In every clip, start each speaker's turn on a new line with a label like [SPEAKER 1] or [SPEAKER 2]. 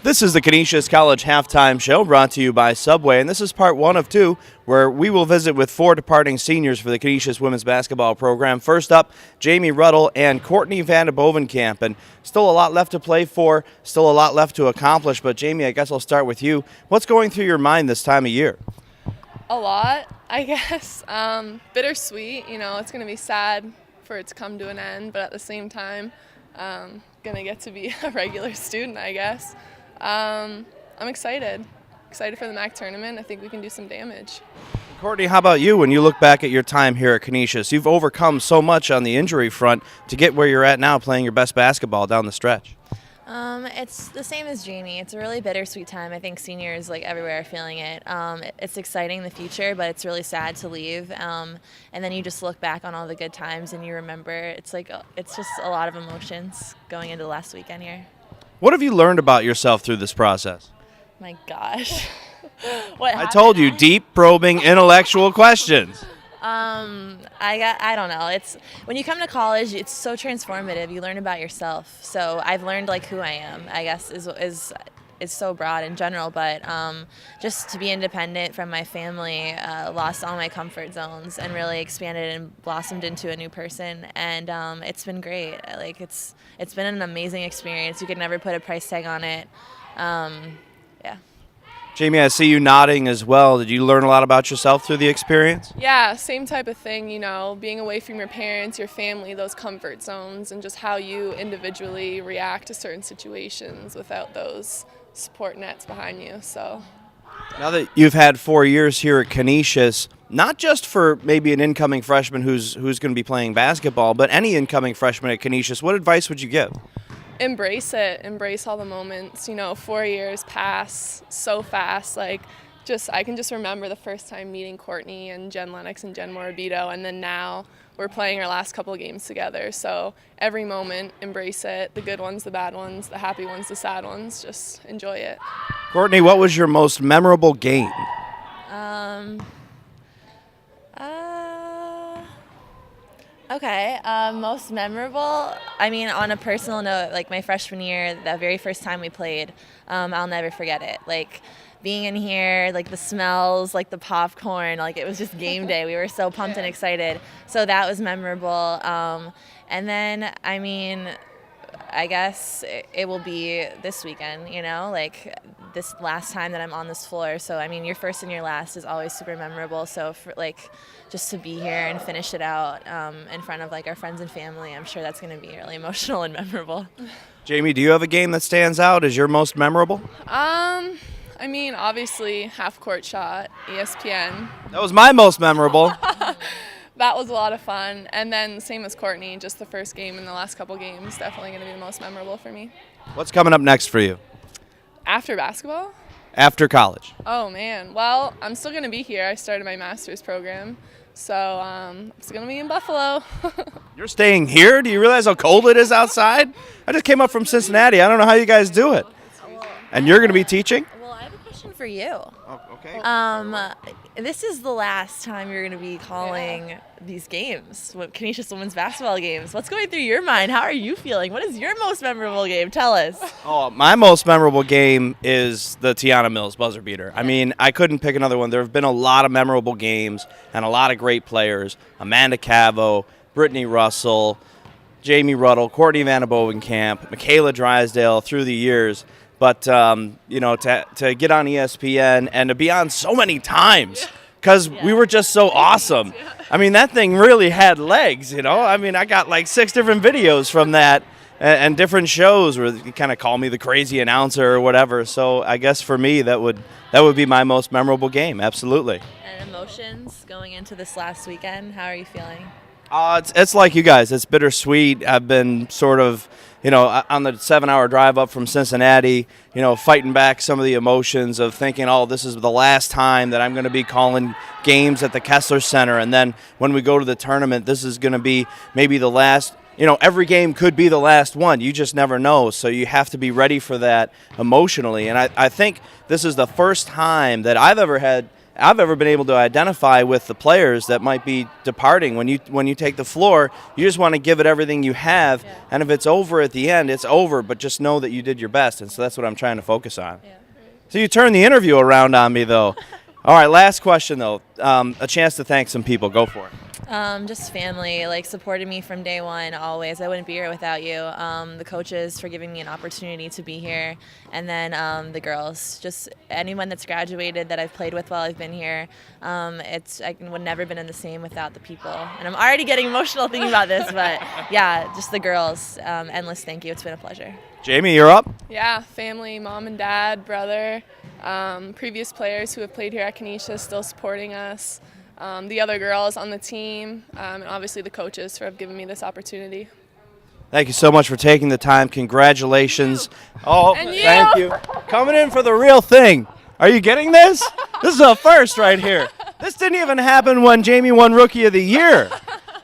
[SPEAKER 1] This is the Canisius College Halftime Show brought to you by Subway, and this is part one of two, where we will visit with four departing seniors for the Canisius women's basketball program. First up, Jamie Ruddle and Courtney Van de Bovenkamp, and still a lot left to play for, still a lot left to accomplish, but Jamie, I guess I'll start with you. What's going through your mind this time of year?
[SPEAKER 2] A lot, I guess. Bittersweet, it's going to be sad for it to come to an end, but at the same time, going to get to be a regular student, I guess. I'm excited for the MAC tournament. I think we can do some damage.
[SPEAKER 1] Courtney, how about you? When you look back at your time here at Canisius, you've overcome so much on the injury front to get where you're at now, playing your best basketball down the stretch.
[SPEAKER 3] It's the same as Jamie. It's a really bittersweet time. I think seniors, everywhere, are feeling it. It's exciting in the future, but it's really sad to leave. And then you just look back on all the good times and you remember. It's just a lot of emotions going into last weekend here.
[SPEAKER 1] What have you learned about yourself through this process?
[SPEAKER 3] My gosh.
[SPEAKER 1] I told you, deep, probing, intellectual questions.
[SPEAKER 3] I don't know. It's when you come to college, it's so transformative. You learn about yourself. So I've learned who I am, I guess, is so broad in general, but just to be independent from my family, lost all my comfort zones and really expanded and blossomed into a new person. And it's been great. It's been an amazing experience. You could never put a price tag on it. Yeah.
[SPEAKER 1] Jamie, I see you nodding as well. Did you learn a lot about yourself through the experience?
[SPEAKER 2] Yeah, same type of thing, being away from your parents, your family, those comfort zones, and just how you individually react to certain situations without those support nets behind you. So
[SPEAKER 1] now that you've had 4 years here at Canisius, not just for maybe an incoming freshman who's going to be playing basketball, but any incoming freshman at Canisius, what advice would you give?
[SPEAKER 2] Embrace it. Embrace all the moments. 4 years pass so fast. I can just remember the first time meeting Courtney and Jen Lennox and Jen Morabito, and then now we're playing our last couple of games together. So every moment, embrace it. The good ones, the bad ones, the happy ones, the sad ones. Just enjoy it.
[SPEAKER 1] Courtney, what was your most memorable game?
[SPEAKER 3] Okay, most memorable, on a personal note, my freshman year, the very first time we played, I'll never forget it. Being in here, the smells, the popcorn, it was just game day. We were so pumped and excited. So that was memorable. And then, I guess it will be this weekend, this last time that I'm on this floor. So, your first and your last is always super memorable. So, for, just to be here and finish it out in front of, our friends and family, I'm sure that's going to be really emotional and memorable.
[SPEAKER 1] Jamie, do you have a game that stands out as your most memorable?
[SPEAKER 2] Obviously, half-court shot, ESPN.
[SPEAKER 1] That was my most memorable.
[SPEAKER 2] That was a lot of fun. And then same as Courtney, just the first game and the last couple games, definitely going to be the most memorable for me.
[SPEAKER 1] What's coming up next for you?
[SPEAKER 2] After basketball?
[SPEAKER 1] After college.
[SPEAKER 2] Oh, man. Well, I'm still going to be here. I started my master's program, so it's going to be in Buffalo.
[SPEAKER 1] You're staying here? Do you realize how cold it is outside? I just came up from Cincinnati. I don't know how you guys do it. And you're going to be teaching?
[SPEAKER 3] Well, I have a question for you.
[SPEAKER 1] Oh, okay.
[SPEAKER 3] This is the last time you're going to be calling these games, Canisius women's basketball games. What's going through your mind? How are you feeling? What is your most memorable game? Tell us.
[SPEAKER 1] Oh, my most memorable game is the Tiana Mills buzzer beater. I couldn't pick another one. There have been a lot of memorable games and a lot of great players. Amanda Cavo, Brittany Russell, Jamie Ruddle, Courtney Van de Bovenkamp, Michaela Drysdale through the years. But, to get on ESPN and to be on so many times because we were just so awesome. That thing really had legs, I got 6 different videos from that and different shows where you kind of call me the crazy announcer or whatever. So I guess for me that would be my most memorable game, absolutely.
[SPEAKER 3] And emotions going into this last weekend, how are you feeling?
[SPEAKER 1] It's like you guys. It's bittersweet. I've been sort of, on the 7-hour drive up from Cincinnati, fighting back some of the emotions of thinking, oh, this is the last time that I'm going to be calling games at the Kessler Center. And then when we go to the tournament, this is going to be maybe the last. Every game could be the last one. You just never know. So you have to be ready for that emotionally. And I think this is the first time that I've ever had I've ever been able to identify with the players that might be departing. When you take the floor, you just want to give it everything you have, and if it's over at the end, it's over, but just know that you did your best, and so that's what I'm trying to focus on.
[SPEAKER 3] Yeah.
[SPEAKER 1] So you turned the interview around on me, though. All right, last question, though. A chance to thank some people. Go for it.
[SPEAKER 3] Just family, like supported me from day one, always. I wouldn't be here without you. The coaches for giving me an opportunity to be here, and then the girls, just anyone that's graduated that I've played with while I've been here. I would never been in the same without the people. And I'm already getting emotional thinking about this, but yeah, just the girls. Endless thank you. It's been a pleasure.
[SPEAKER 1] Jamie, you're up.
[SPEAKER 2] Yeah, family, mom and dad, brother, previous players who have played here at Canisius still supporting us, the other girls on the team, and obviously the coaches for giving me this opportunity.
[SPEAKER 1] Thank you so much for taking the time. Congratulations. Oh,
[SPEAKER 2] And you.
[SPEAKER 1] thank you. Coming in for the real thing. Are you getting this? This is a first right here. This didn't even happen when Jamie won Rookie of the Year.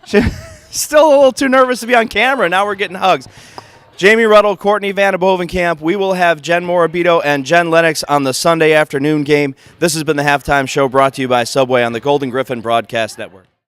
[SPEAKER 1] She's still a little too nervous to be on camera. Now we're getting hugs. Jamie Ruddle, Courtney Van Bovenkamp. We will have Jen Morabito and Jen Lennox on the Sunday afternoon game. This has been the Halftime Show brought to you by Subway on the Golden Griffin Broadcast Network.